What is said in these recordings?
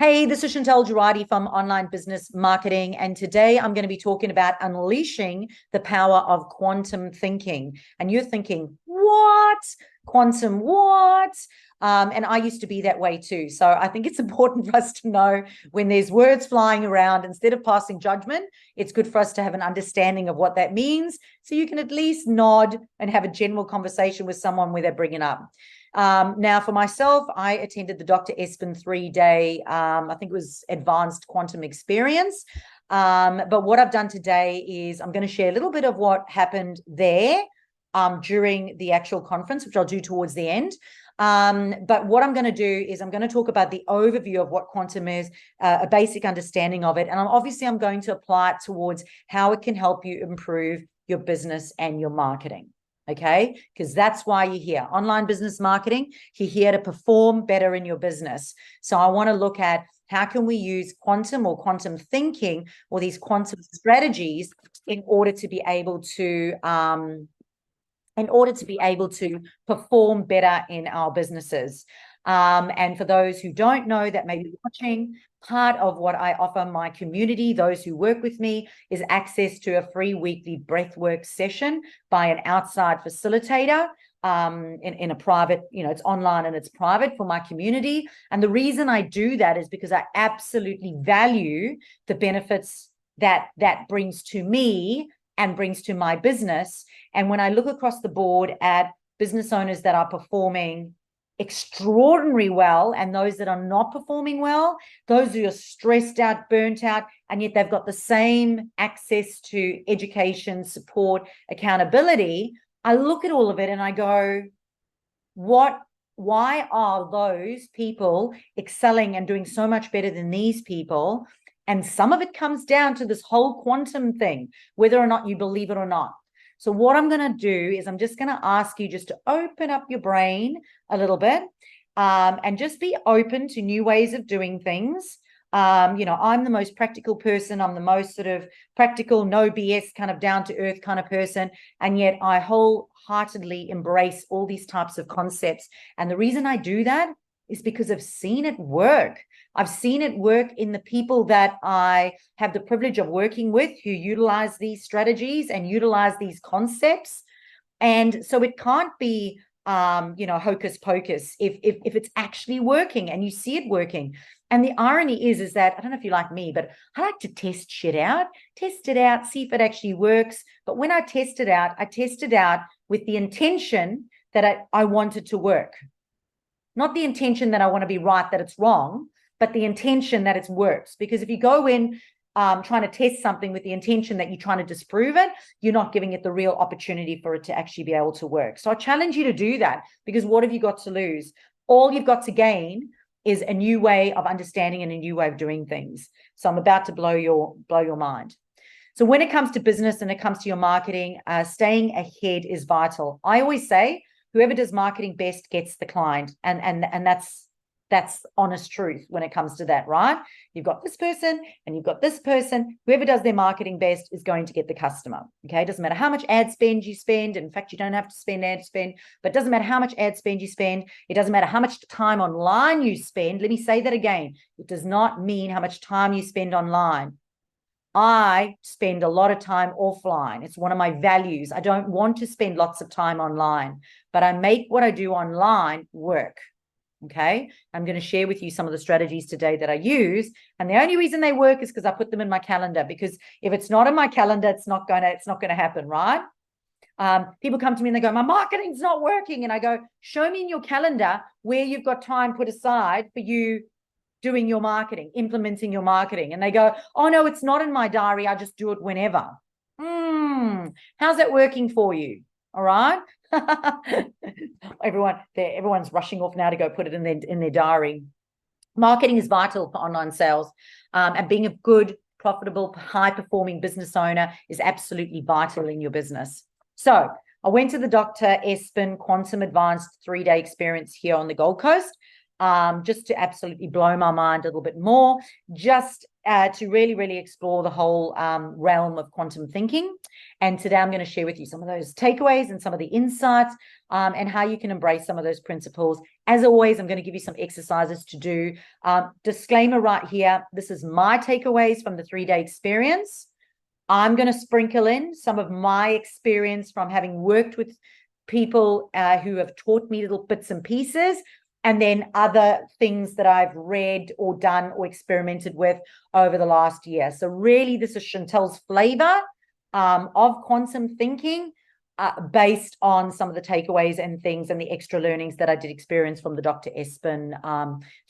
Hey, this is Chantel Girardi from Online Business Marketing, and today I'm going to be talking about unleashing the power of quantum thinking. And you're thinking, what? Quantum what? And I used to be that way too. So I think it's important for us to know when there's words flying around, instead of passing judgment, it's good for us to have an understanding of what that means, so you can at least nod and have a general conversation with someone where they bring it up. Now, for myself, I attended the Dr. Espen 3-day, I think it was Advanced Quantum Experience. But what I've done today is I'm going to share a little bit of what happened there during the actual conference, which I'll do towards the end. But what I'm going to do is I'm going to talk about the overview of what quantum is, a basic understanding of it. And I'm going to apply it towards how it can help you improve your business and your marketing. Okay, because that's why you're here. Online business marketing, you're here to perform better in your business. So I want to look at how can we use quantum or quantum thinking or these quantum strategies in order to be able to perform better in our businesses. And for those who don't know that may be watching, part of what I offer my community, those who work with me, is access to a free weekly breathwork session by an outside facilitator in a private, it's online and it's private for my community. And the reason I do that is because I absolutely value the benefits that brings to me and brings to my business. And when I look across the board at business owners that are performing extraordinarily well and those that are not performing well, those who are stressed out, burnt out, and yet they've got the same access to education, support, accountability, I look at all of it and I go, why are those people excelling and doing so much better than these people? And some of it comes down to this whole quantum thing, whether or not you believe it or not. So what I'm going to do is I'm just going to ask you just to open up your brain a little bit and just be open to new ways of doing things. I'm the most practical person. I'm the most sort of practical, no BS, kind of down to earth kind of person. And yet I wholeheartedly embrace all these types of concepts. And the reason I do that is because I've seen it work. I've seen it work in the people that I have the privilege of working with who utilize these strategies and utilize these concepts. And so it can't be, hocus pocus if it's actually working and you see it working. And the irony is that, I don't know if you like me, but I like to test it out, see if it actually works. But when I test it out with the intention that I want it to work. Not the intention that I want to be right, that it's wrong, but the intention that it works. Because if you go in trying to test something with the intention that you're trying to disprove it, you're not giving it the real opportunity for it to actually be able to work. So I challenge you to do that, because what have you got to lose? All you've got to gain is a new way of understanding and a new way of doing things. So I'm about to blow your mind. So when it comes to business and it comes to your marketing, staying ahead is vital. I always say, whoever does marketing best gets the client. And that's honest truth when it comes to that, right? You've got this person and you've got this person. Whoever does their marketing best is going to get the customer. Okay. It doesn't matter how much ad spend you spend. In fact, you don't have to spend ad spend, but it doesn't matter how much ad spend you spend. It doesn't matter how much time online you spend. Let me say that again. It does not mean how much time you spend online. I spend a lot of time offline. It's one of my values. I don't want to spend lots of time online, but I make what I do online work. Okay. I'm going to share with you some of the strategies today that I use. And the only reason they work is because I put them in my calendar, because if it's not in my calendar, it's not going to happen. Right. People come to me and they go, my marketing's not working. And I go, show me in your calendar where you've got time put aside for you doing your marketing, implementing your marketing. And they go, oh no, it's not in my diary. I just do it whenever. How's that working for you? All right. Everyone's rushing off now to go put it in their diary. Marketing is vital for online sales, and being a good, profitable, high-performing business owner is absolutely vital in your business. So I went to the Dr. Espen Quantum Advanced 3-day experience here on the Gold Coast. just to absolutely blow my mind a little bit more, just to really, really explore the whole realm of quantum thinking. And today I'm going to share with you some of those takeaways and some of the insights and how you can embrace some of those principles. As always, I'm going to give you some exercises to do. Disclaimer right here, this is my takeaways from the 3-day experience. I'm going to sprinkle in some of my experience from having worked with people who have taught me little bits and pieces, and then other things that I've read or done or experimented with over the last year. So really, this is Chantel's flavor of quantum thinking based on some of the takeaways and things and the extra learnings that I did experience from the Dr. Espen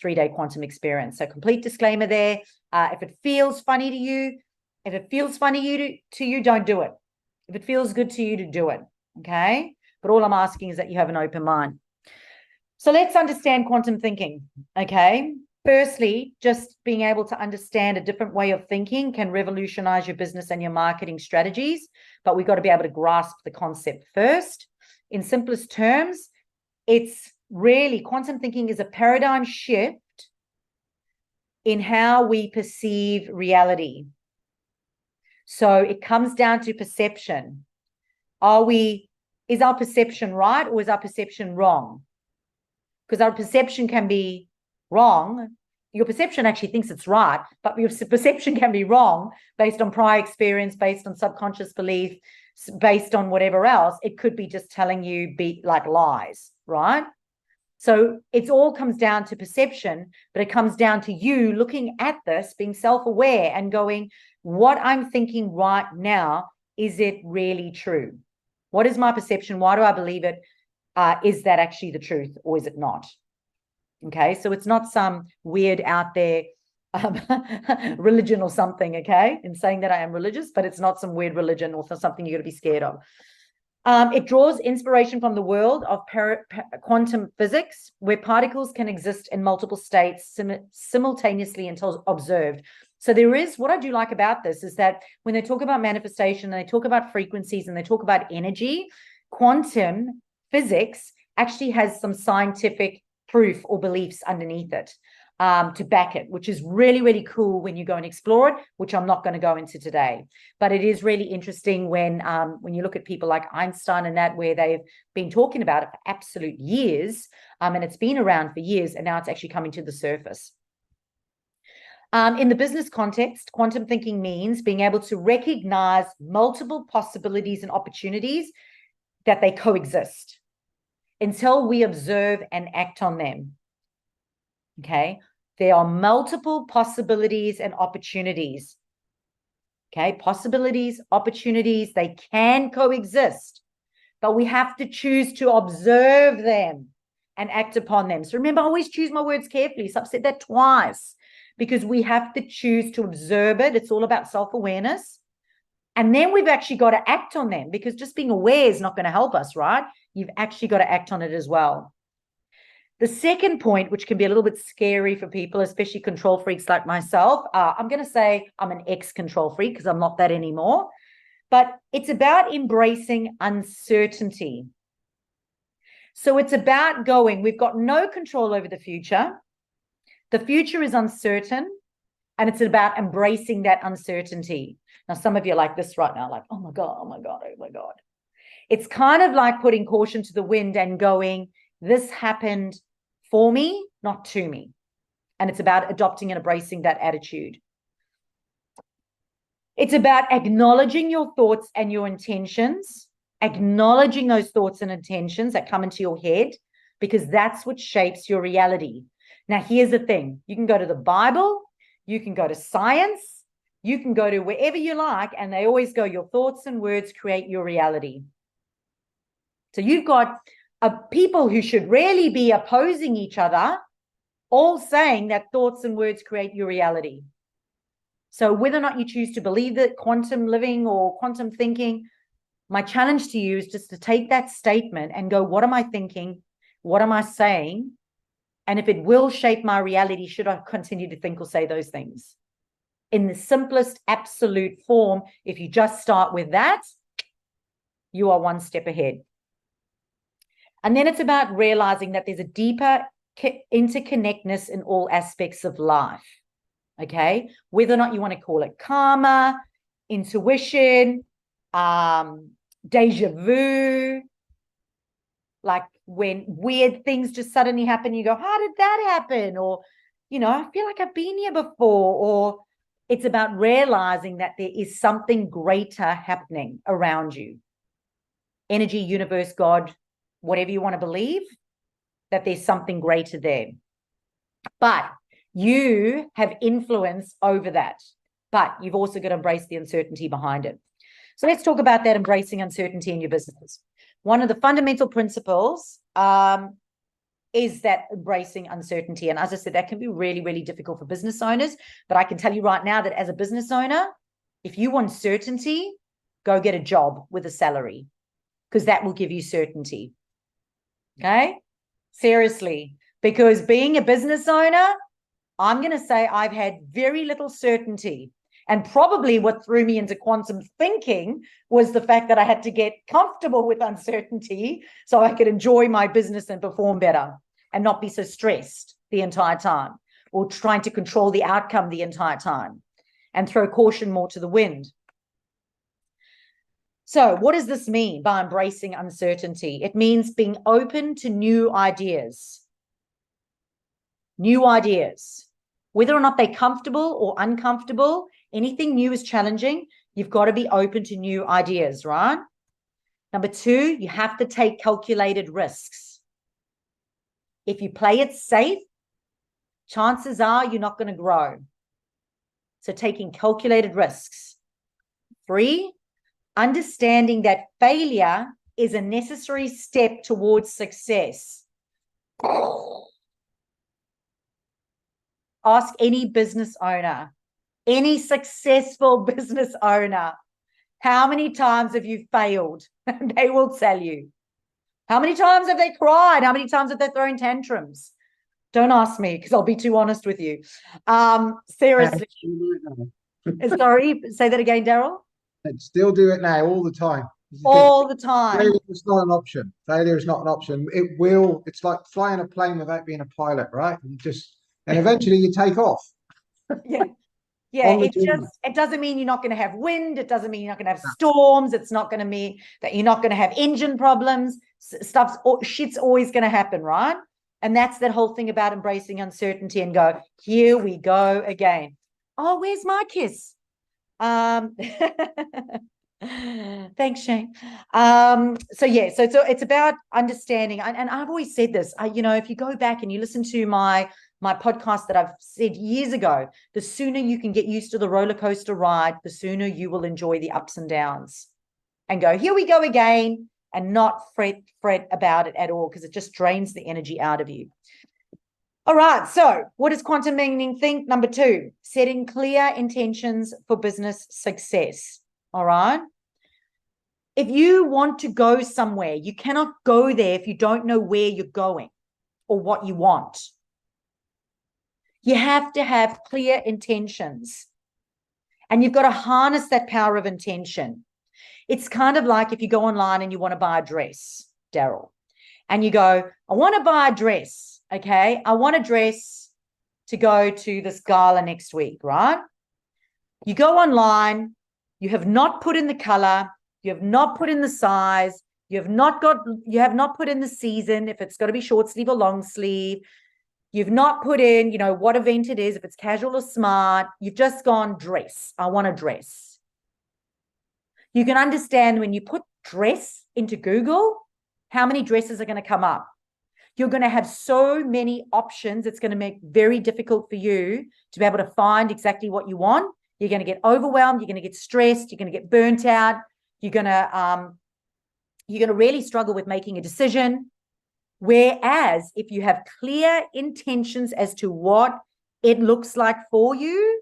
3-day quantum experience. So complete disclaimer there. If it feels funny to you, to you, don't do it. If it feels good to you, to do it, okay? But all I'm asking is that you have an open mind. So let's understand quantum thinking, okay? Firstly, just being able to understand a different way of thinking can revolutionize your business and your marketing strategies, but we've got to be able to grasp the concept first. In simplest terms, it's really, quantum thinking is a paradigm shift in how we perceive reality. So it comes down to perception. Is our perception right or is our perception wrong? Because our perception can be wrong. Your perception actually thinks it's right, but your perception can be wrong based on prior experience, based on subconscious belief, based on whatever else. It could be just telling you like lies, right? So it all comes down to perception, but it comes down to you looking at this, being self-aware and going, what I'm thinking right now, is it really true? What is my perception? Why do I believe it? Is that actually the truth or is it not? Okay, so it's not some weird out there religion or something, okay? In saying that I am religious, but it's not some weird religion or something you're going to be scared of. It draws inspiration from the world of quantum physics, where particles can exist in multiple states simultaneously until observed. So there is, what I do like about this is that when they talk about manifestation and they talk about frequencies and they talk about energy, quantum physics actually has some scientific proof or beliefs underneath it to back it, which is really, really cool when you go and explore it, which I'm not going to go into today. But it is really interesting when you look at people like Einstein and that, where they've been talking about it for absolute years, and it's been around for years, and now it's actually coming to the surface. In the business context, quantum thinking means being able to recognize multiple possibilities and opportunities that they coexist until we observe and act on them. Okay, there are multiple possibilities and opportunities. Okay, possibilities, opportunities, they can coexist, but we have to choose to observe them and act upon them. So remember, I always choose my words carefully. So I've said that twice because we have to choose to observe it. It's all about self-awareness. And then we've actually got to act on them, because just being aware is not going to help us, right? You've actually got to act on it as well. The second point, which can be a little bit scary for people, especially control freaks like myself, I'm going to say I'm an ex-control freak because I'm not that anymore, but it's about embracing uncertainty. So it's about going, we've got no control over the future. The future is uncertain, and it's about embracing that uncertainty. Now, some of you are like this right now, like, oh my God, oh my God, oh my God. It's kind of like putting caution to the wind and going, this happened for me, not to me. And it's about adopting and embracing that attitude. It's about acknowledging your thoughts and your intentions, acknowledging those thoughts and intentions that come into your head, because that's what shapes your reality. Now, here's the thing. You can go to the Bible, you can go to science, you can go to wherever you like, and they always go, your thoughts and words create your reality. So you've got people who should really be opposing each other, all saying that thoughts and words create your reality. So whether or not you choose to believe that quantum living or quantum thinking, my challenge to you is just to take that statement and go, what am I thinking? What am I saying? And if it will shape my reality, should I continue to think or say those things? In the simplest, absolute form, if you just start with that, you are one step ahead. And then it's about realizing that there's a deeper interconnectedness in all aspects of life. Okay, whether or not you want to call it karma, intuition, deja vu, like when weird things just suddenly happen, you go, how did that happen? Or, I feel like I've been here before. Or it's about realizing that there is something greater happening around you. Energy, universe, God, whatever you want to believe, that there's something greater there. But you have influence over that. But you've also got to embrace the uncertainty behind it. So let's talk about that, embracing uncertainty in your business. One of the fundamental principles is that embracing uncertainty. And as I said, that can be really, really difficult for business owners. But I can tell you right now that as a business owner, if you want certainty, go get a job with a salary, because that will give you certainty. Okay? Seriously. Because being a business owner, I'm going to say I've had very little certainty. And probably what threw me into quantum thinking was the fact that I had to get comfortable with uncertainty so I could enjoy my business and perform better and not be so stressed the entire time, or trying to control the outcome the entire time and throw caution more to the wind. So what does this mean by embracing uncertainty? It means being open to new ideas. New ideas. Whether or not they're comfortable or uncomfortable, anything new is challenging. You've got to be open to new ideas, right? Number 2, you have to take calculated risks. If you play it safe, chances are you're not going to grow. So taking calculated risks. 3, understanding that failure is a necessary step towards success. Ask any business owner, any successful business owner, how many times have you failed? They will tell you. How many times have they cried? How many times have they thrown tantrums? Don't ask me, because I'll be too honest with you. Seriously. Sorry, say that again, Daryl. Still do it now, all the time. All the time. Failure is not an option. Failure is not an option. It's like flying a plane without being a pilot, right? And eventually you take off. Yeah. It doesn't mean you're not going to have wind. It doesn't mean you're not going to have storms. It's not going to mean that you're not going to have engine problems. Shit's always going to happen, right? And that's that whole thing about embracing uncertainty and go, here we go again. Oh, where's my kiss? Thanks, Shane. So it's about understanding. And I've always said this, if you go back and you listen to my podcast that I've said years ago, the sooner you can get used to the roller coaster ride, the sooner you will enjoy the ups and downs and go, here we go again, and not fret about it at all, because it just drains the energy out of you. All right. So what does quantum meaning think? Number 2, setting clear intentions for business success. All right. If you want to go somewhere, you cannot go there if you don't know where you're going or what you want. You have to have clear intentions, and you've got to harness that power of intention. It's kind of like if you go online and you want to buy a dress, Daryl, and you go, I want to buy a dress. Okay. I want a dress to go to this gala next week, right? You go online, you have not put in the color, you have not put in the size, you have not put in the season, if it's got to be short sleeve or long sleeve. You've not put in, what event it is, if it's casual or smart. You've just gone dress. I want a dress. You can understand when you put dress into Google, how many dresses are going to come up. You're going to have so many options. It's going to make it very difficult for you to be able to find exactly what you want. You're going to get overwhelmed. You're going to get stressed. You're going to get burnt out. You're going to really struggle with making a decision. Whereas if you have clear intentions as to what it looks like for you,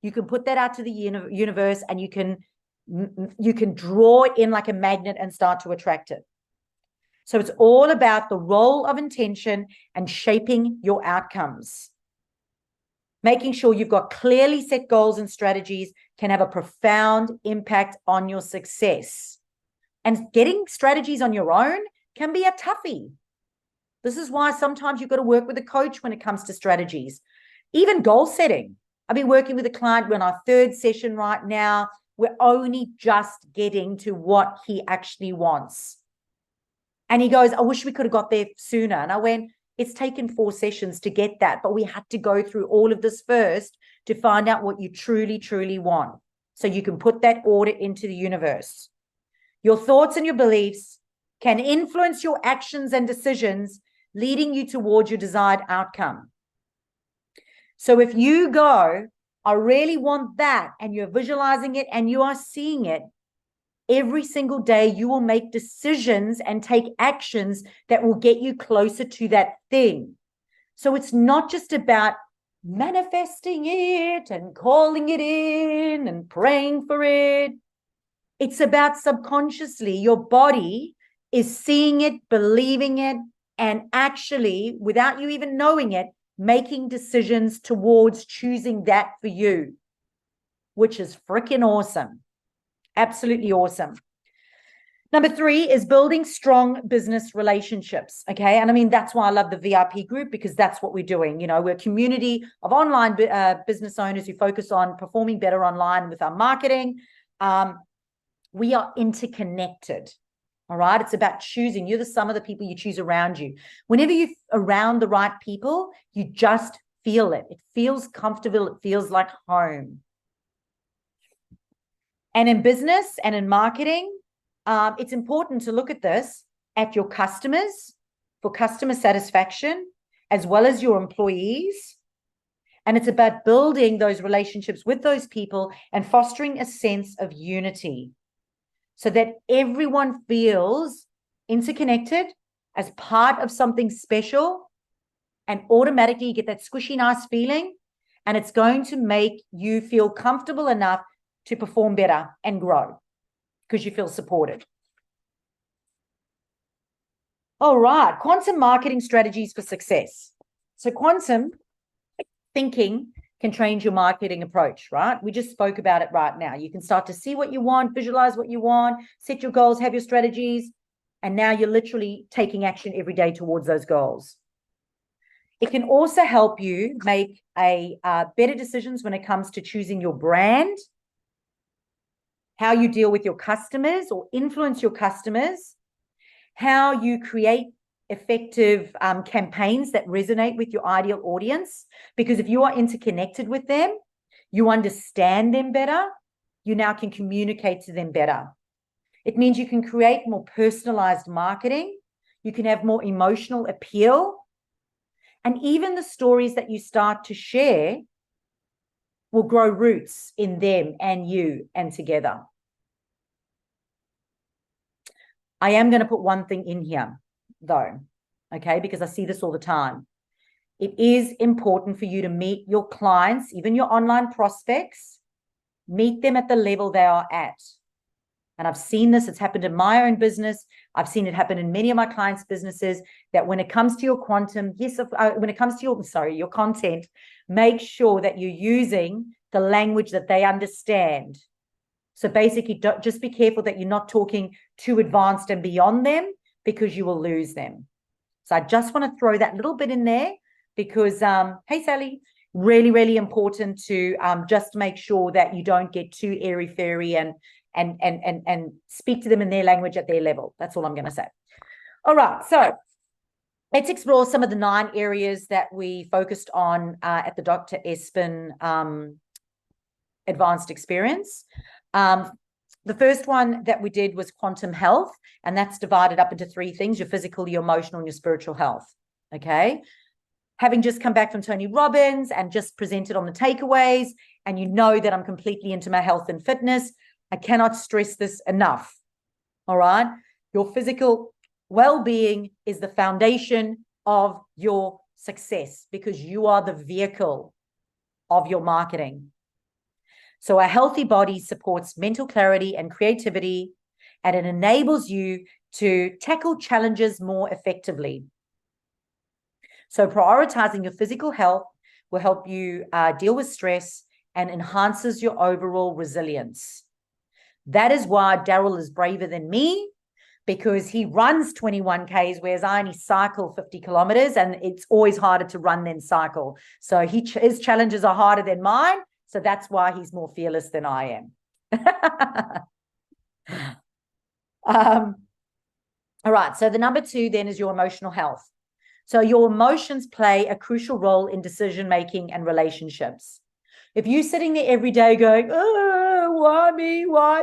you can put that out to the universe, and you can draw it in like a magnet and start to attract it. So it's all about the role of intention and shaping your outcomes. Making sure you've got clearly set goals and strategies can have a profound impact on your success. And getting strategies on your own can be a toughie. This is why sometimes you've got to work with a coach when it comes to strategies. Even goal setting. I've been working with a client. We're in our third session right now. We're only just getting to what he actually wants. And he goes, I wish we could have got there sooner. And I went, it's taken 4 sessions to get that, but we had to go through all of this first to find out what you truly, truly want. So you can put that order into the universe. Your thoughts and your beliefs can influence your actions and decisions, leading you towards your desired outcome. So if you go, I really want that, and you're visualizing it and you are seeing it, every single day you will make decisions and take actions that will get you closer to that thing. So it's not just about manifesting it and calling it in and praying for it. It's about subconsciously, your body is seeing it, believing it, and actually, without you even knowing it, making decisions towards choosing that for you, which is freaking awesome. Absolutely awesome. Number 3 is building strong business relationships. Okay. And I mean, that's why I love the VIP group, because that's what we're doing. You know, we're a community of online business owners who focus on performing better online with our marketing. We are interconnected. All right. It's about choosing. You're the sum of the people you choose around you. Whenever you're around the right people, you just feel it. It feels comfortable. It feels like home. And in business and in marketing, it's important to look at this at your customers for customer satisfaction, as well as your employees. And it's about building those relationships with those people and fostering a sense of unity so that everyone feels interconnected as part of something special, and automatically you get that squishy, nice feeling, and it's going to make you feel comfortable enough to perform better and grow because you feel supported. All right, quantum marketing strategies for success. So quantum thinking can change your marketing approach, right? We just spoke about it right now. You can start to see what you want, visualize what you want, set your goals, have your strategies, and now you're literally taking action every day towards those goals. It can also help you make better decisions when it comes to choosing your brand, how you deal with your customers or influence your customers, how you create effective campaigns that resonate with your ideal audience. Because if you are interconnected with them, you understand them better, you now can communicate to them better. It means you can create more personalized marketing, you can have more emotional appeal, and even the stories that you start to share will grow roots in them and you and together. I am going to put one thing in here, though, okay, because I see this all the time. It is important for you to meet your clients, even your online prospects, meet them at the level they are at. And I've seen this, it's happened in my own business. I've seen it happen in many of my clients' businesses, that when it comes to your quantum, when it comes to your content, make sure that you're using the language that they understand. So basically, just be careful that you're not talking too advanced and beyond them, because you will lose them. So I just want to throw that little bit in there because, hey, Sally, really, really important to just make sure that you don't get too airy-fairy and speak to them in their language at their level. That's all I'm going to say. All right, so let's explore some of the 9 areas that we focused on at the Dr. Espen Advanced Experience. The first one that we did was quantum health, and that's divided up into 3 things: your physical, your emotional, and your spiritual health. Okay. Having just come back from Tony Robbins and just presented on the takeaways, and you know that I'm completely into my health and fitness, I cannot stress this enough. All right. Your physical well-being is the foundation of your success, because you are the vehicle of your marketing. So a healthy body supports mental clarity and creativity, and it enables you to tackle challenges more effectively. So prioritizing your physical health will help you deal with stress and enhances your overall resilience. That is why Daryl is braver than me, because he runs 21 Ks, whereas I only cycle 50 kilometers, and it's always harder to run than cycle. So his challenges are harder than mine. So that's why he's more fearless than I am. All right. So the number 2 then is your emotional health. So your emotions play a crucial role in decision-making and relationships. If you're sitting there every day going, oh, why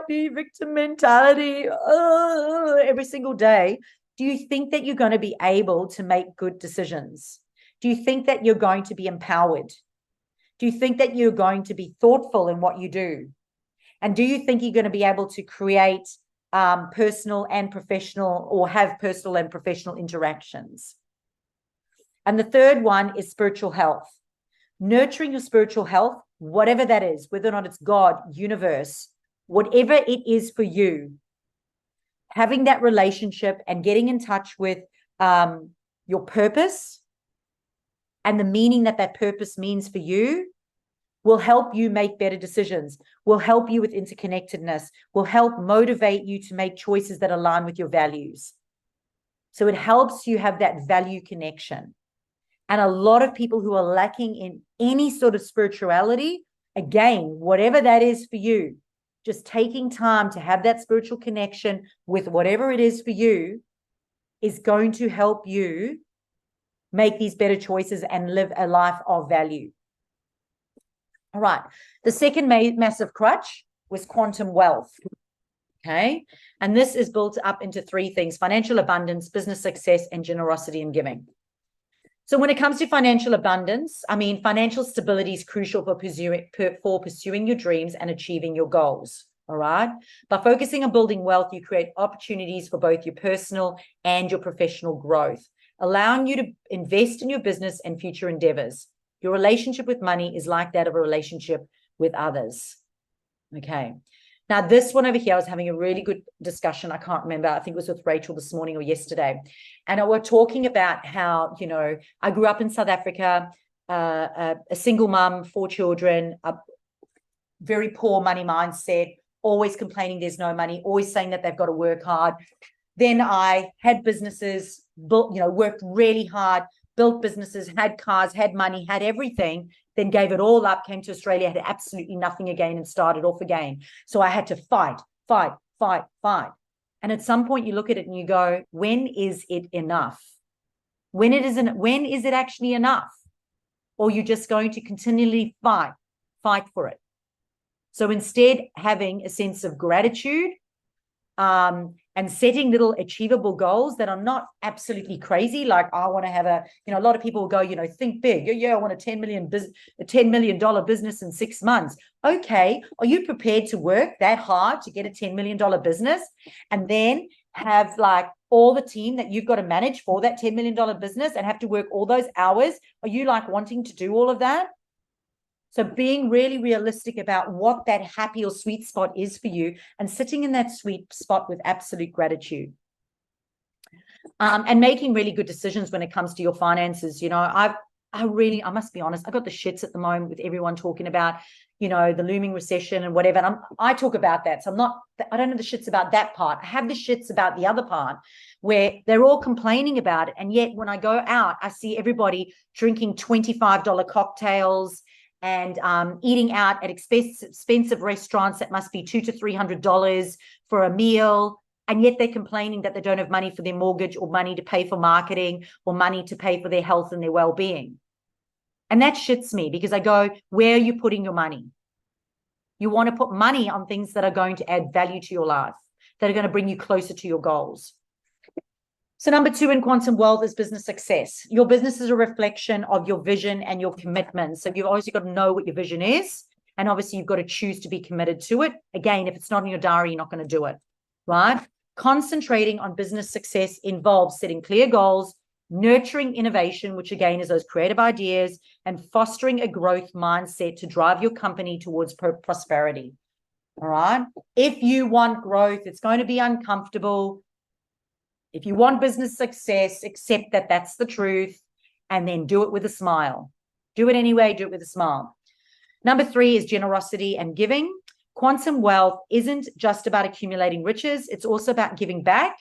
me, victim mentality, oh, every single day, do you think that you're going to be able to make good decisions? Do you think that you're going to be empowered? Do you think that you're going to be thoughtful in what you do? And do you think you're going to be able to create personal and professional, or have personal and professional interactions? And the third one is spiritual health. Nurturing your spiritual health, whatever that is, whether or not it's God, universe, whatever it is for you, having that relationship and getting in touch with your purpose and the meaning that that purpose means for you will help you make better decisions, will help you with interconnectedness, will help motivate you to make choices that align with your values. So it helps you have that value connection. And a lot of people who are lacking in any sort of spirituality, again, whatever that is for you, just taking time to have that spiritual connection with whatever it is for you is going to help you make these better choices and live a life of value. All right. The second massive crutch was quantum wealth. Okay. And this is built up into 3 things: financial abundance, business success, and generosity and giving. So when it comes to financial abundance, I mean, financial stability is crucial for pursuing your dreams and achieving your goals. All right. By focusing on building wealth, you create opportunities for both your personal and your professional growth, allowing you to invest in your business and future endeavors. Your relationship with money is like that of a relationship with others. Okay. Now, this one over here, I was having a really good discussion. I can't remember. I think it was with Rachel this morning or yesterday. And we're talking about how, you know, I grew up in South Africa, a single mom, 4 children, a very poor money mindset, always complaining there's no money, always saying that they've got to work hard. Then I had businesses, built, you know, worked really hard, built businesses, had cars, had money, had everything, then gave it all up, came to Australia, had absolutely nothing again, and started off again. So I had to fight. And at some point you look at it and you go, when is it enough? When is it actually enough? Or you're just going to continually fight for it. So instead, having a sense of gratitude, and setting little achievable goals that are not absolutely crazy. Like, I want to have a lot of people will go, think big. Yeah, I want a $10 million business in 6 months. Okay. Are you prepared to work that hard to get a $10 million business and then have like all the team that you've got to manage for that $10 million business and have to work all those hours? Are you like wanting to do all of that? So being really realistic about what that happy or sweet spot is for you and sitting in that sweet spot with absolute gratitude. And making really good decisions when it comes to your finances. I must be honest, I got the shits at the moment with everyone talking about, the looming recession and whatever. And I talk about that. So I don't know the shits about that part. I have the shits about the other part where they're all complaining about it. And yet when I go out, I see everybody drinking $25 cocktails and eating out at expensive restaurants that must be $200 to $300 for a meal. And yet they're complaining that they don't have money for their mortgage or money to pay for marketing or money to pay for their health and their well-being. And that shits me because I go, where are you putting your money? You want to put money on things that are going to add value to your life, that are going to bring you closer to your goals. So number 2 in quantum wealth is business success. Your business is a reflection of your vision and your commitment. So you've obviously got to know what your vision is. And obviously you've got to choose to be committed to it. Again, if it's not in your diary, you're not going to do it, right? Concentrating on business success involves setting clear goals, nurturing innovation, which again is those creative ideas, and fostering a growth mindset to drive your company towards prosperity. All right. If you want growth, it's going to be uncomfortable. If you want business success, accept that that's the truth and then do it with a smile. Do it anyway, do it with a smile. Number 3 is generosity and giving. Quantum wealth isn't just about accumulating riches. It's also about giving back.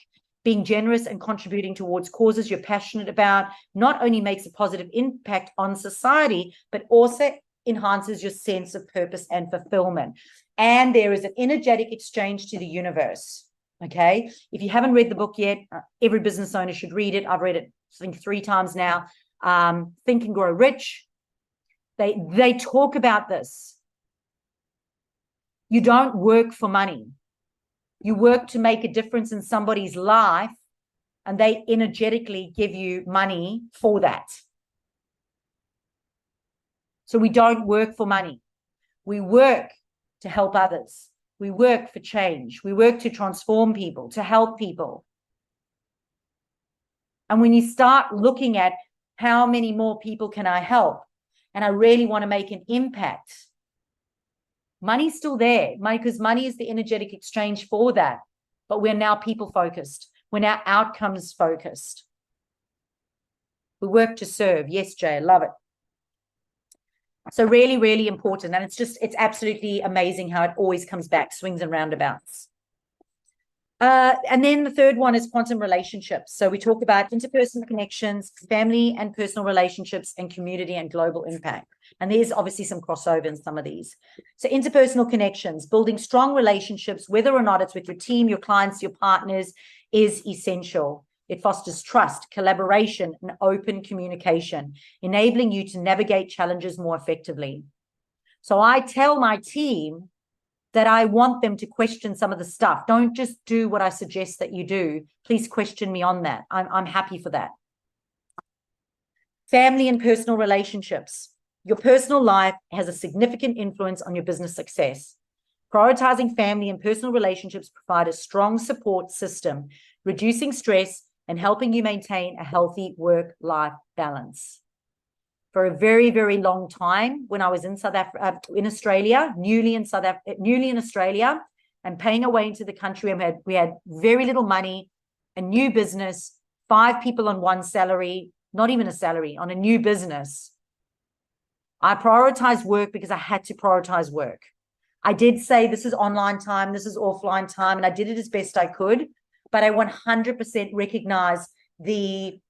being generous and contributing towards causes you're passionate about not only makes a positive impact on society, but also enhances your sense of purpose and fulfillment. And there is an energetic exchange to the universe. Okay. If you haven't read the book yet, every business owner should read it. I've read it, I think, 3 times now. Think and Grow Rich. They talk about this. You don't work for money. You work to make a difference in somebody's life, and they energetically give you money for that. So we don't work for money. We work to help others. We work for change. We work to transform people, to help people. And when you start looking at how many more people can I help, and I really want to make an impact, money's still there, because money is the energetic exchange for that. But we're now people focused. We're now outcomes focused. We work to serve. Yes, Jay, I love it. So really, really important. And it's absolutely amazing how it always comes back, swings and roundabouts. And then the third one is quantum relationships. So we talk about interpersonal connections, family and personal relationships, and community and global impact. And there's obviously some crossover in some of these. So interpersonal connections, building strong relationships, whether or not it's with your team, your clients, your partners, is essential. It fosters trust, collaboration, and open communication, enabling you to navigate challenges more effectively. So I tell my team that I want them to question some of the stuff. Don't just do what I suggest that you do. Please question me on that. I'm happy for that. Family and personal relationships. Your personal life has a significant influence on your business success. Prioritizing family and personal relationships provide a strong support system, reducing stress and helping you maintain a healthy work-life balance. For a very, very long time, when I was in Australia, newly in Australia, and paying away into the country, we had very little money, a new business, 5 people on one salary, not even a salary, on a new business. I prioritized work because I had to prioritize work. I did say this is online time, this is offline time, and I did it as best I could, but I 100% recognize the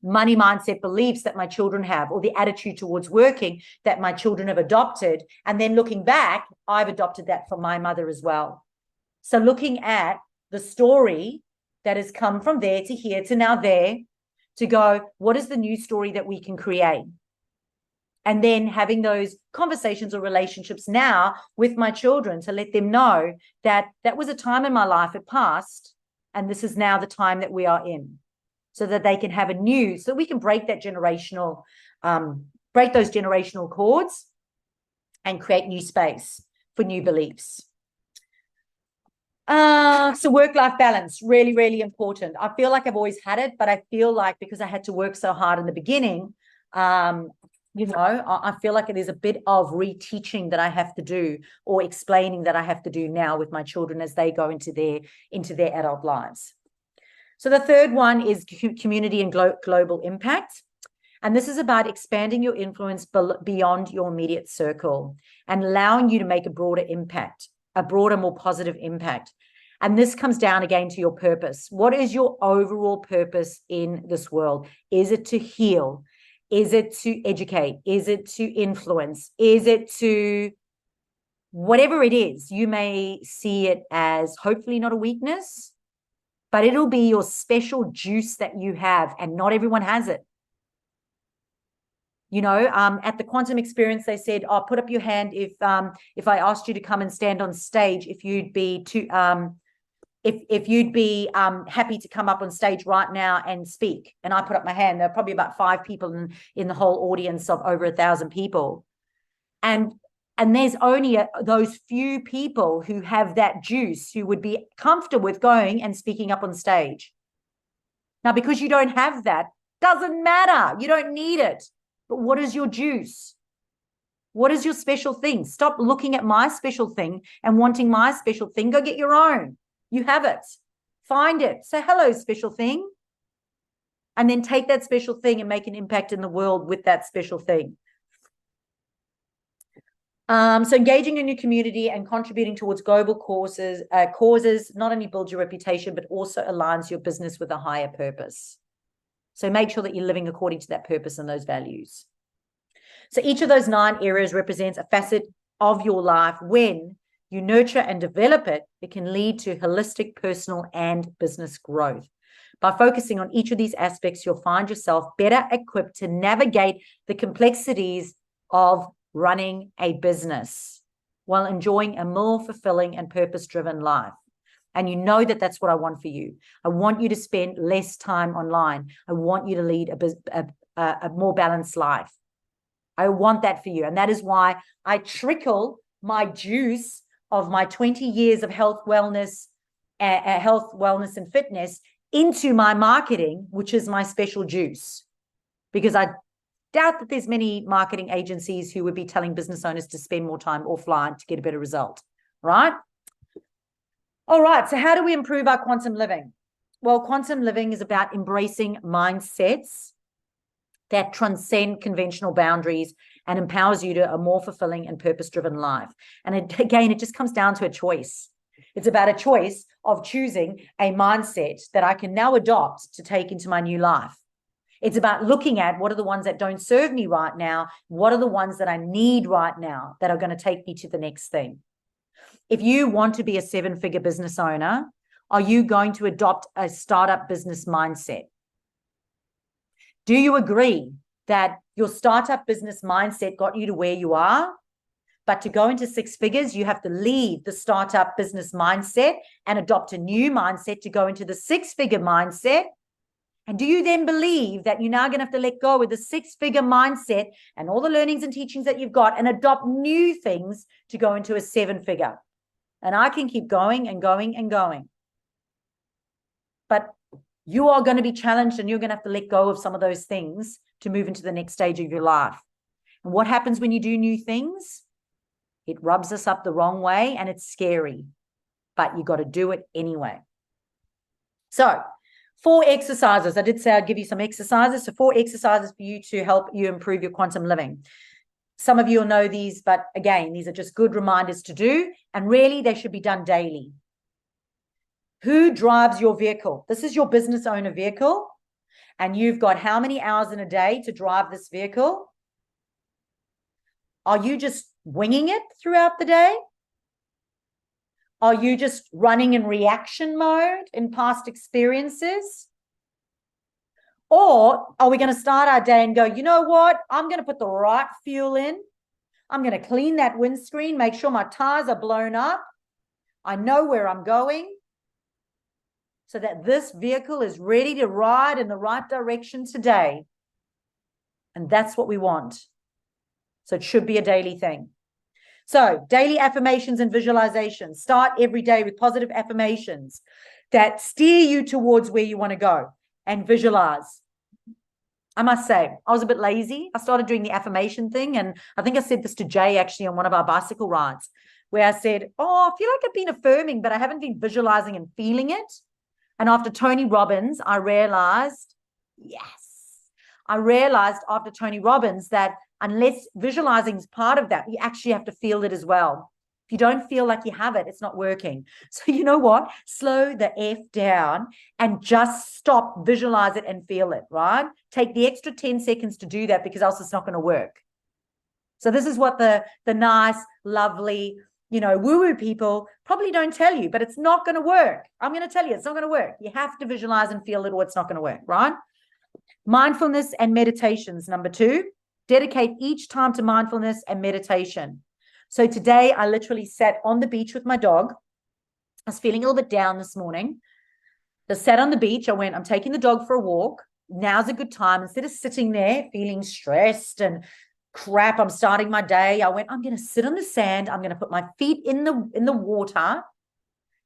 money mindset beliefs that my children have, or the attitude towards working that my children have adopted. And then looking back, I've adopted that from my mother as well. So looking at the story that has come from there to here to now there, to go, what is the new story that we can create? And then having those conversations or relationships now with my children to let them know that that was a time in my life, it passed, and this is now the time that we are in. So that they can have a new, so we can break that generational, break those generational cords and create new space for new beliefs. So work-life balance, really, really important. I feel like I've always had it, but I feel like because I had to work so hard in the beginning, I feel like there's a bit of reteaching that I have to do, or explaining that I have to do now with my children as they go into their adult lives. So the third one is community and global impact. And this is about expanding your influence beyond your immediate circle and allowing you to make a broader impact, a broader, more positive impact. And this comes down again to your purpose. What is your overall purpose in this world? Is it to heal? Is it to educate? Is it to influence? Is it to whatever it is? You may see it as hopefully not a weakness, but it'll be your special juice that you have, and not everyone has it. At the quantum experience, they said, "Oh, put up your hand if I asked you to come and stand on stage, if you'd be happy to come up on stage right now and speak." And I put up my hand. There are probably about 5 people in the whole audience of over 1,000 people, and there's only those few people who have that juice, who would be comfortable with going and speaking up on stage. Now, because you don't have that, doesn't matter. You don't need it. But what is your juice? What is your special thing? Stop looking at my special thing and wanting my special thing. Go get your own. You have it. Find it. Say, hello, special thing. And then take that special thing and make an impact in the world with that special thing. So engaging in your community and contributing towards global causes not only builds your reputation, but also aligns your business with a higher purpose. So make sure that you're living according to that purpose and those values. So each of those 9 areas represents a facet of your life. When you nurture and develop it, it can lead to holistic personal and business growth. By focusing on each of these aspects, you'll find yourself better equipped to navigate the complexities of running a business while enjoying a more fulfilling and purpose-driven life. And you know that that's what I want for you. I want you to spend less time online. I want you to lead a more balanced life. I want that for you. And that is why I trickle my juice of my 20 years of health, wellness, and fitness into my marketing, which is my special juice. Because I doubt that there's many marketing agencies who would be telling business owners to spend more time offline to get a better result, right? All right, so how do we improve our quantum living? Well, quantum living is about embracing mindsets that transcend conventional boundaries and empowers you to a more fulfilling and purpose-driven life. And again, it just comes down to a choice. It's about a choice of choosing a mindset that I can now adopt to take into my new life. It's about looking at what are the ones that don't serve me right now, what are the ones that I need right now that are going to take me to the next thing. If you want to be a 7-figure business owner, are you going to adopt a startup business mindset? Do you agree that your startup business mindset got you to where you are? But to go into 6 figures, you have to leave the startup business mindset and adopt a new mindset to go into the 6-figure mindset. And do you then believe that you're now going to have to let go of the 6-figure mindset and all the learnings and teachings that you've got and adopt new things to go into a 7-figure? And I can keep going and going and going. But you are going to be challenged and you're going to have to let go of some of those things to move into the next stage of your life. And what happens when you do new things? It rubs us up the wrong way and it's scary, but you got to do it anyway. So 4 exercises. I did say I'd give you some exercises. So 4 exercises for you to help you improve your quantum living. Some of you will know these, but again, these are just good reminders to do. And really, they should be done daily. Who drives your vehicle? This is your business owner vehicle. And you've got how many hours in a day to drive this vehicle? Are you just winging it throughout the day? Are you just running in reaction mode in past experiences? Or are we going to start our day and go, you know what? I'm going to put the right fuel in. I'm going to clean that windscreen, make sure my tires are blown up. I know where I'm going so that this vehicle is ready to ride in the right direction today. And that's what we want. So it should be a daily thing. So daily affirmations and visualizations. Start every day with positive affirmations that steer you towards where you want to go and visualize. I must say, I was a bit lazy. I started doing the affirmation thing. And I think I said this to Jay actually on one of our bicycle rides, where I said, oh, I feel like I've been affirming, but I haven't been visualizing and feeling it. And after Tony Robbins, I realized after Tony Robbins that unless visualizing is part of that, you actually have to feel it as well. If you don't feel like you have it, it's not working. So you know what? Slow the F down and just stop, visualize it and feel it, right? Take the extra 10 seconds to do that because else it's not going to work. So this is what the nice, lovely, woo-woo people probably don't tell you, but it's not going to work. I'm going to tell you, it's not going to work. You have to visualize and feel it or it's not going to work, right? Mindfulness and meditations. Number 2, dedicate each time to mindfulness and meditation. So today I literally sat on the beach with my dog. I was feeling a little bit down this morning. I sat on the beach. I went, I'm taking the dog for a walk. Now's a good time. Instead of sitting there feeling stressed and crap, I'm starting my day. I went, I'm going to sit on the sand. I'm going to put my feet in the water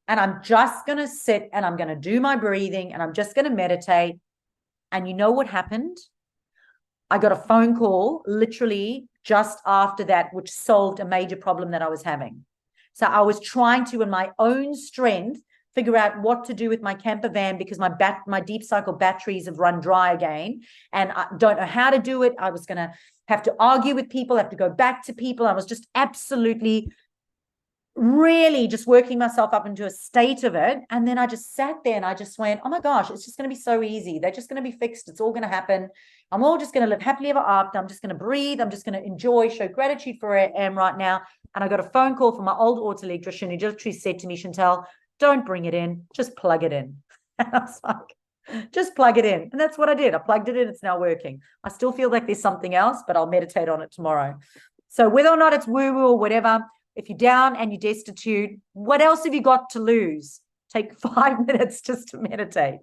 and I'm just going to sit and I'm going to do my breathing and I'm just going to meditate. And you know what happened? I got a phone call literally just after that, which solved a major problem that I was having. So I was trying to, in my own strength, figure out what to do with my camper van because my deep cycle batteries have run dry again, and I don't know how to do it. I was going to have to argue with people, have to go back to people. I was just absolutely really just working myself up into a state of it. And then I just sat there and I just went, oh my gosh, it's just going to be so easy. They're just going to be fixed. It's all going to happen. I'm all just going to live happily ever after. I'm just going to breathe. I'm just going to enjoy, show gratitude for where I am right now. And I got a phone call from my old auto electrician who just said to me, Chantel, don't bring it in, just plug it in. And I was like, just plug it in. And that's what I did. I plugged it in. It's now working. I still feel like there's something else, but I'll meditate on it tomorrow. So whether or not it's woo-woo or whatever, if you're down and you're destitute, what else have you got to lose? Take 5 minutes just to meditate.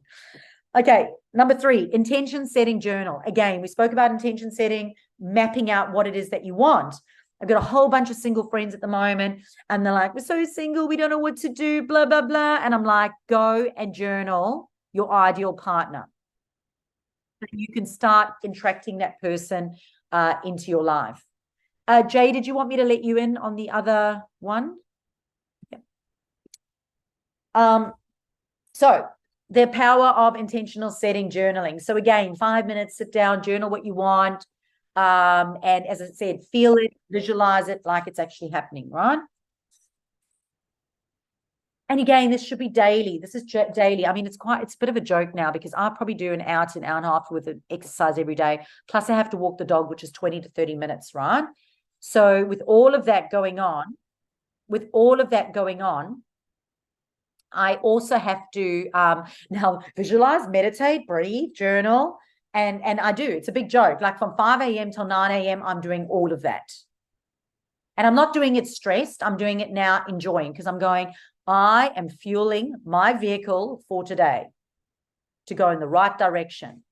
Okay, number 3, intention setting journal. Again, we spoke about intention setting, mapping out what it is that you want. I've got a whole bunch of single friends at the moment, and they're like, we're so single, we don't know what to do, blah, blah, blah. And I'm like, go and journal your ideal partner. You can start attracting that person into your life. Jay, did you want me to let you in on the other one? Yeah. So the power of intentional setting journaling. So again, 5 minutes, sit down, journal what you want. And as I said, feel it, visualize it like it's actually happening, right? And again, this should be daily. This is daily. I mean, it's a bit of a joke now because I probably do an hour to an hour and a half with an exercise every day. Plus I have to walk the dog, which is 20 to 30 minutes, right? So with all of that going on, I also have to now visualize, meditate, breathe, journal, and I do. It's a big joke. Like from 5 a.m. till 9 a.m., I'm doing all of that. And I'm not doing it stressed. I'm doing it now enjoying because I'm going, I am fueling my vehicle for today to go in the right direction.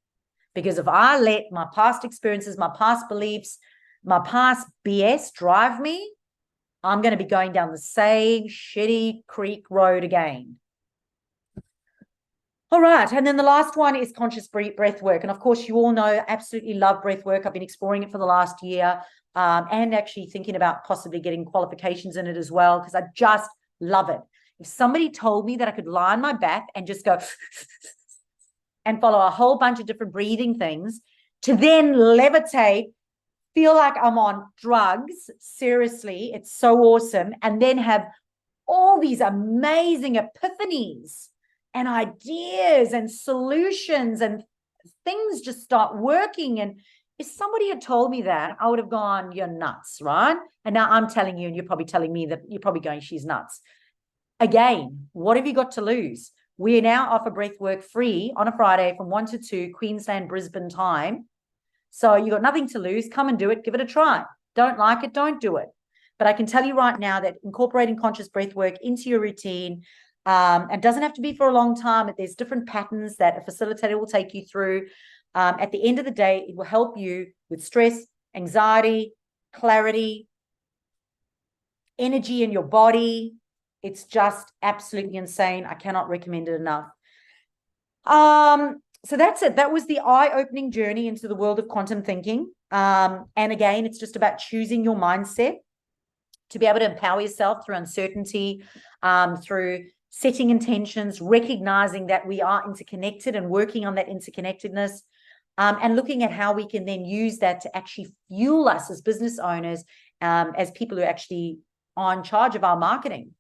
Because if I let my past experiences, my past beliefs, my past BS drive me, I'm going to be going down the same shitty creek road again. All right. And then the last one is conscious breath work. And of course, you all know, I absolutely love breath work. I've been exploring it for the last year and actually thinking about possibly getting qualifications in it as well, because I just love it. If somebody told me that I could lie on my back and just go and follow a whole bunch of different breathing things to then levitate, feel like I'm on drugs, seriously, it's so awesome, and then have all these amazing epiphanies and ideas and solutions and things just start working. And if somebody had told me that, I would have gone, you're nuts, right? And now I'm telling you, and you're probably telling me that you're probably going, she's nuts. Again, what have you got to lose? We now offer breathwork free on a Friday from 1 to 2 Queensland, Brisbane time. So you got nothing to lose. Come and do it. Give it a try. Don't like it, don't do it. But I can tell you right now that incorporating conscious breathwork into your routine, and doesn't have to be for a long time. There's different patterns that a facilitator will take you through. At the end of the day, it will help you with stress, anxiety, clarity, energy in your body. It's just absolutely insane. I cannot recommend it enough. So that's it. That was the eye-opening journey into the world of quantum thinking. And again, it's just about choosing your mindset to be able to empower yourself through uncertainty, through setting intentions, recognizing that we are interconnected and working on that interconnectedness, and looking at how we can then use that to actually fuel us as business owners, as people who actually are in charge of our marketing.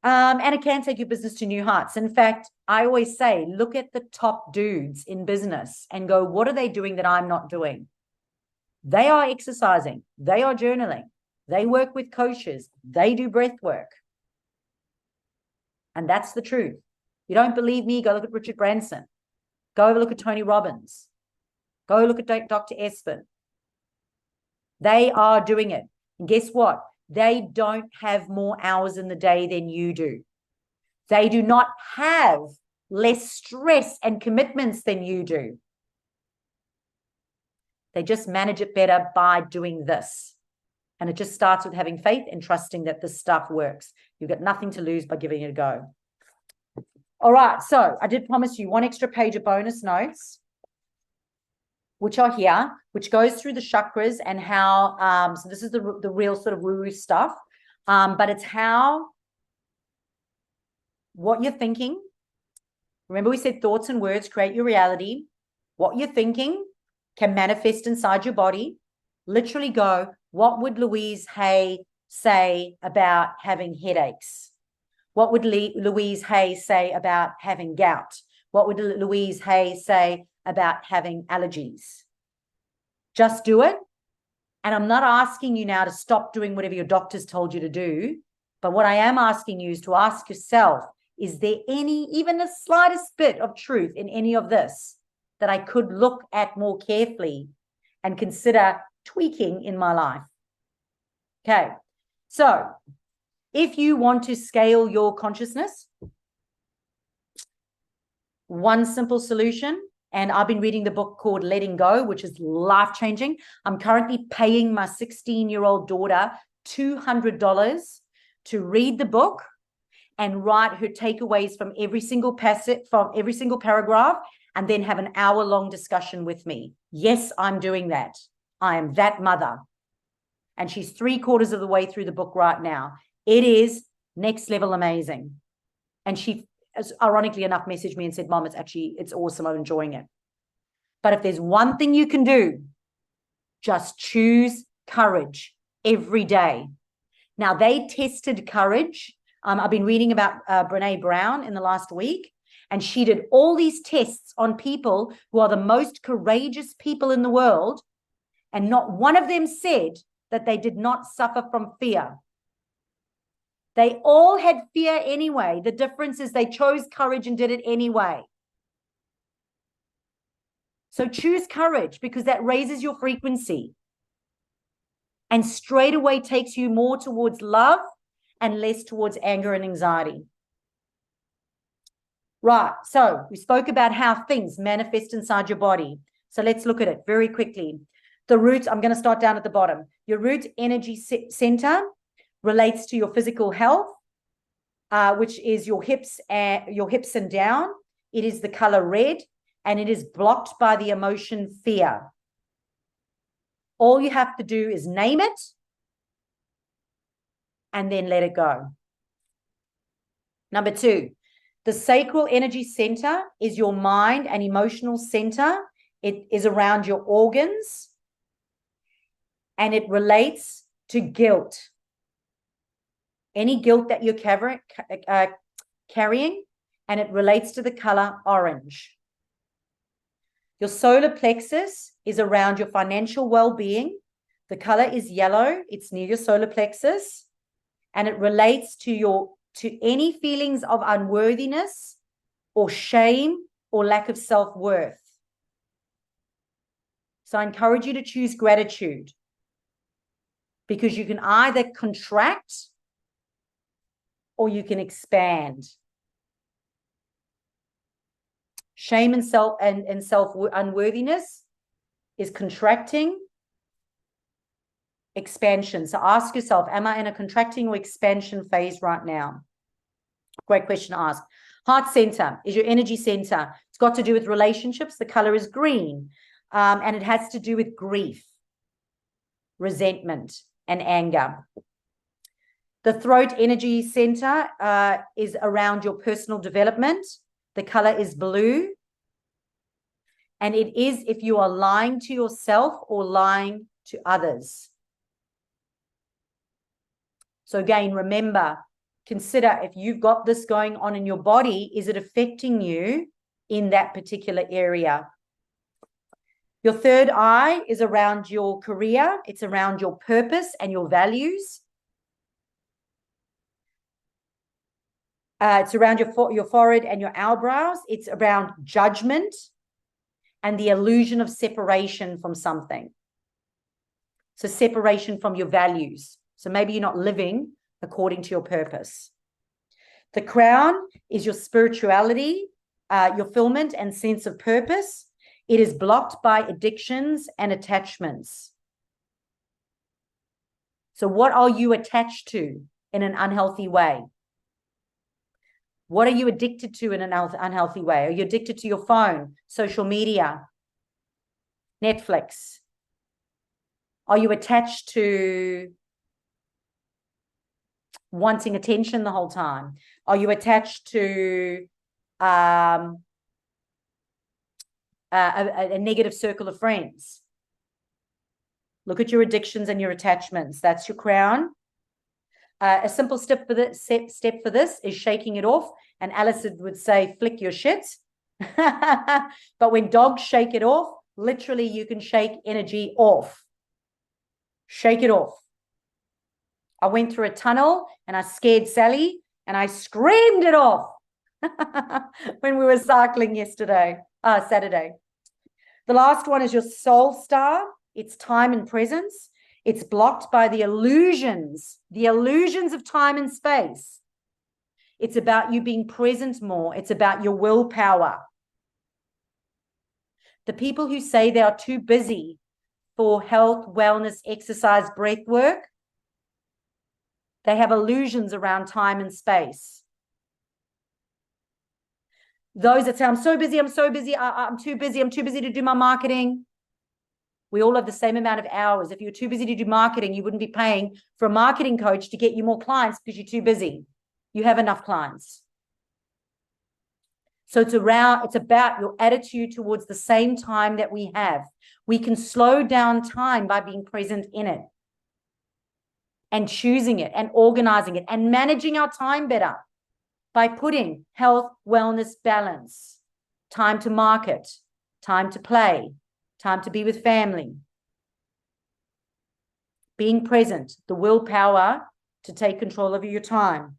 And it can take your business to new heights. In fact, I always say, look at the top dudes in business and go, what are they doing that I'm not doing? They are exercising. They are journaling. They work with coaches. They do breath work. And that's the truth. You don't believe me? Go look at Richard Branson. Go look at Tony Robbins. Go look at Dr. Espen. They are doing it. And guess what? They don't have more hours in the day than you do. They do not have less stress and commitments than you do. They just manage it better by doing this. And it just starts with having faith and trusting that this stuff works. You've got nothing to lose by giving it a go. All right. So I did promise you one extra page of bonus notes, which are here, which goes through the chakras and how, so this is the real sort of woo-woo stuff, but it's how what you're thinking. Remember, we said thoughts and words create your reality. What you're thinking can manifest inside your body. Literally go, what would Louise Hay say about having headaches? What would Louise Hay say about having gout? What would Louise Hay say about having allergies? Just do it. And I'm not asking you now to stop doing whatever your doctors told you to do. But what I am asking you is to ask yourself, is there any, even the slightest bit of truth in any of this that I could look at more carefully and consider tweaking in my life? Okay. So if you want to scale your consciousness, one simple solution, and I've been reading the book called Letting Go, which is life-changing. I'm currently paying my 16-year-old daughter $200 to read the book and write her takeaways from every single passage, from every single paragraph, and then have an hour-long discussion with me. Yes, I'm doing that. I am that mother. And she's 3/4 of the way through the book right now. It is next level amazing. And she, ironically enough, messaged me and said, Mom, it's awesome. I'm enjoying it. But if there's one thing you can do, just choose courage every day. Now, they tested courage. I've been reading about Brene Brown in the last week, and she did all these tests on people who are the most courageous people in the world, and not one of them said that they did not suffer from fear. They all had fear anyway. The difference is they chose courage and did it anyway. So choose courage, because that raises your frequency and straight away takes you more towards love and less towards anger and anxiety. Right. So we spoke about how things manifest inside your body. So let's look at it very quickly. The root, I'm going to start down at the bottom. Your root energy center relates to your physical health, which is your hips and down. It is the color red, and it is blocked by the emotion fear. All you have to do is name it and then let it go. Number 2, the sacral energy center is your mind and emotional center. It is around your organs, and it relates to guilt. Any guilt that you're carrying, and it relates to the color orange. Your solar plexus is around your financial well-being. The color is yellow. It's near your solar plexus, and it relates to any feelings of unworthiness or shame or lack of self-worth. So I encourage you to choose gratitude, because you can either contract or you can expand. Shame and self unworthiness is contracting. Expansion. So ask yourself, am I in a contracting or expansion phase right now? Great question to ask. Heart center is your energy center. It's got to do with relationships. The color is green. And it has to do with grief, resentment, and anger. The throat energy center is around your personal development. The color is blue. And it is if you are lying to yourself or lying to others. So again, remember, consider if you've got this going on in your body, is it affecting you in that particular area? Your third eye is around your career. It's around your purpose and your values. It's around your forehead and your eyebrows. It's around judgment and the illusion of separation from something. So separation from your values. So maybe you're not living according to your purpose. The crown is your spirituality, your fulfillment and sense of purpose. It is blocked by addictions and attachments. So what are you attached to in an unhealthy way? What are you addicted to in an unhealthy way? Are you addicted to your phone, social media, Netflix? Are you attached to wanting attention the whole time? Are you attached to a negative circle of friends? Look at your addictions and your attachments. That's your crown. A simple step for this is shaking it off. And Alison would say, flick your shit. But when dogs shake it off, literally you can shake energy off. Shake it off. I went through a tunnel and I scared Sally and I screamed it off when we were cycling Saturday. The last one is your soul star. It's time and presence. It's blocked by the illusions of time and space. It's about you being present more. It's about your willpower. The people who say they are too busy for health, wellness, exercise, breath work, they have illusions around time and space. Those that say, I'm so busy, I'm too busy to do my marketing. We all have the same amount of hours. If you're too busy to do marketing, you wouldn't be paying for a marketing coach to get you more clients because you're too busy. You have enough clients. So it's about your attitude towards the same time that we have. We can slow down time by being present in it and choosing it and organizing it and managing our time better by putting health, wellness, balance, time to market, time to play, time to be with family, being present, the willpower to take control over your time.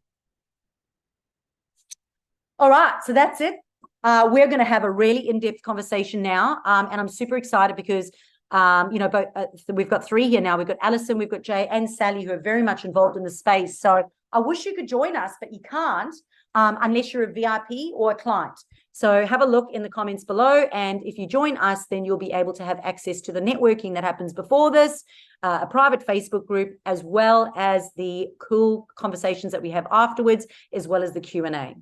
All right, so that's it. We're going to have a really in-depth conversation now, and I'm super excited because we've got 3 here now. We've got Alison, we've got Jay, and Sally, who are very much involved in the space. So I wish you could join us, but you can't unless you're a VIP or a client. So have a look in the comments below, and if you join us, then you'll be able to have access to the networking that happens before this, a private Facebook group, as well as the cool conversations that we have afterwards, as well as the Q&A.